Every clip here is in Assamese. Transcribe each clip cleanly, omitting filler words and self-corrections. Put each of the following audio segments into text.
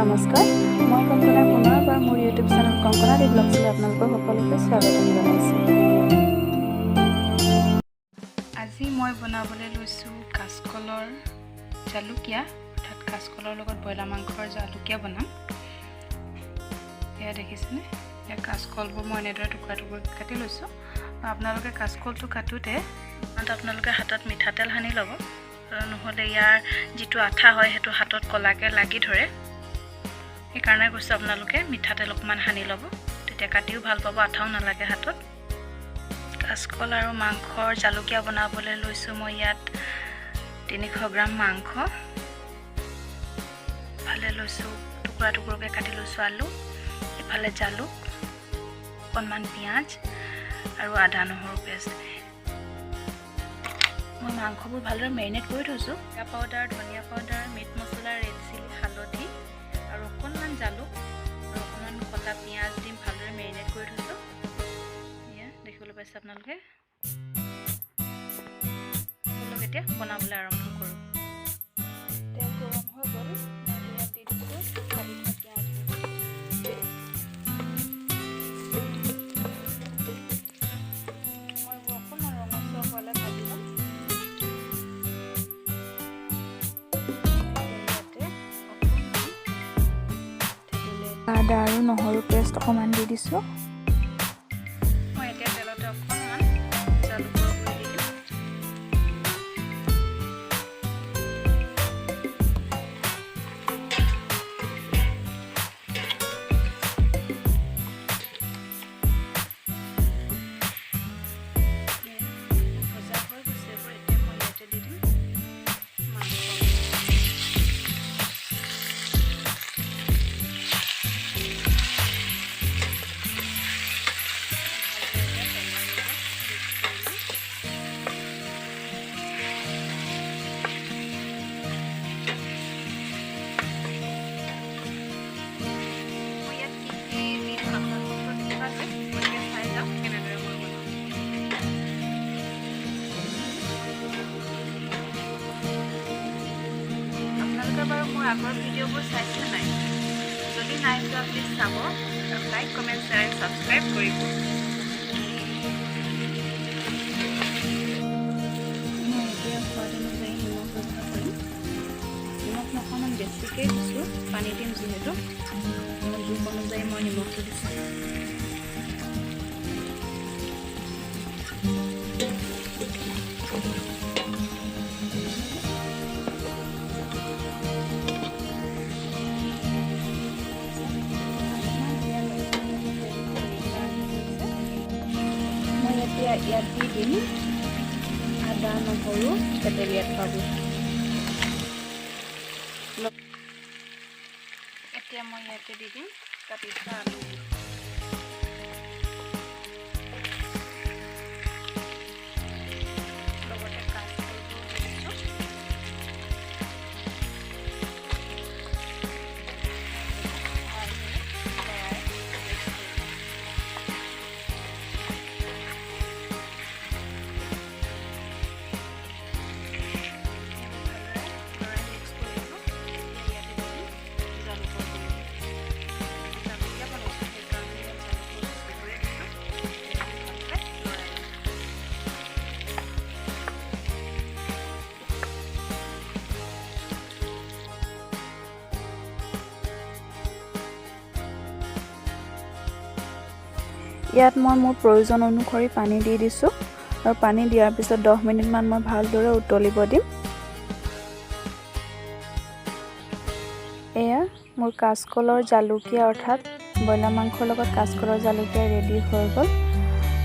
নমস্কাৰ মই কংকনা পুনৰবাৰ মোৰ ইউটিউব চেনেল কংকনা দি ব্লগছলৈ আপোনালোকৰ সকলোকে স্বাগতম জনাইছোঁ। আজি মই বনাবলৈ লৈছোঁ কাচকলৰ জালুকীয়া, অৰ্থাৎ কাচকলৰ লগত ব্ৰইলাৰ মাংসৰ জালুকীয়া বনাম। এয়া দেখিছেনে, এই কাচকলবোৰ মই এনেদৰে টুকুৰা টুকুৰা কাটি লৈছোঁ। আপোনালোকে কাচকলটো কাটোতে আপোনালোকে হাতত মিঠাতেল সানি ল'ব, নহ'লে ইয়াৰ যিটো আঠা হয় সেইটো হাতত কলাকৈ লাগি ধৰে। সেইকাৰণে কৈছোঁ আপোনালোকে মিঠাতেল অকণমান সানি ল'ব, তেতিয়া কাটিও ভাল পাব, আঠাও নালাগে হাতত। কাচকল আৰু মাংসৰ জালুকীয়া বনাবলৈ লৈছোঁ মই ইয়াত 300 গ্ৰাম মাংস, ইফালে লৈছোঁ টুকুৰা টুকুৰকৈ কাটি লৈছোঁ আলু, ইফালে জালুক, অকণমান পিঁয়াজ আৰু আদা নহৰু পেষ্ট। মই মাংসবোৰ ভালদৰে মেৰিনেট কৰি থৈছোঁ। জিৰা পাউডাৰ, ধনিয়া পাউডাৰ, মিট মছলা, ৰেড চিলি, হালধি আৰু অকণমান জালুক আৰু অকণমান কটা পিঁয়াজ দি ভালদৰে মেৰিনেট কৰি থৈছোঁ। এয়া দেখিবলৈ পাইছে আপোনালোকে। এতিয়া বনাবলৈ আৰম্ভ কৰোঁ। তেল গৰম হৈ গ'ল, মই ইয়াত দি দিছোঁ কাটি থোৱা পিঁয়াজ। মই অকণমান ৰঙচুৱা হোৱালৈ ভাজি ল'ম। আদা আৰু নহৰু পেষ্ট অকণমান দি দিছোঁ। মই এতিয়া তেলতে অকণমান জালুকৰ গুড়ি দি দিম। ভজা হৈ গৈছে, এতিয়া মই ইয়াতে দি দিম মাংস। বাৰু মোৰ আগৰ ভিডিঅ'বোৰ চাইছে নাই? যদি নাই চোৱা প্লিজ চাব আৰু লাইক, কমেণ্ট, শ্বেয়াৰ, ছাবস্ক্ৰাইব কৰিব। মই এতিয়া সোৱাদ অনুযায়ী নিমখ ব্যৱহাৰ কৰিম। নিমখ অকণমান বেছিকৈ দিছোঁ, পানী দিম যিহেতু জোখ অনুযায়ী মই নিমখটো দিছোঁ। ইয়াত দি দিম আদা নহৰু থেতেলিয়াই থোৱাবোৰ। এতিয়া মই ইয়াতে দি দিম কাটি থোৱা আলু। লগতে কাচকলবোৰ দি দিছোঁ। ইয়াত মই মোৰ প্ৰয়োজন অনুসৰি পানী দি দিছোঁ আৰু পানী দিয়াৰ পিছত 10 মিনিটমান মই ভালদৰে উতলিব দিম। এয়া মোৰ কাচকলৰ জালুকীয়া, অৰ্থাৎ ব্ৰইলাৰ মাংসৰ লগত কাচকলৰ জালুকীয়া ৰেডি হৈ গ'ল।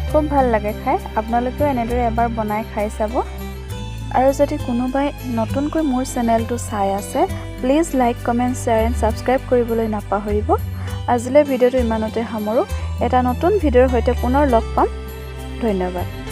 খুব ভাল লাগে খাই, আপোনালোকেও এনেদৰে এবাৰ বনাই খাই চাব। আৰু যদি কোনোবাই নতুনকৈ মোৰ চেনেলটো চাই আছে, please like, comment, share and subscribe কৰিবলৈ নাপাহৰিব। আজিলৈ ভিডিঅ'টো ইমানতে সামৰোঁ। এটা নতুন ভিডিঅ'ৰ সৈতে পুনৰ লগ পাম। ধন্যবাদ।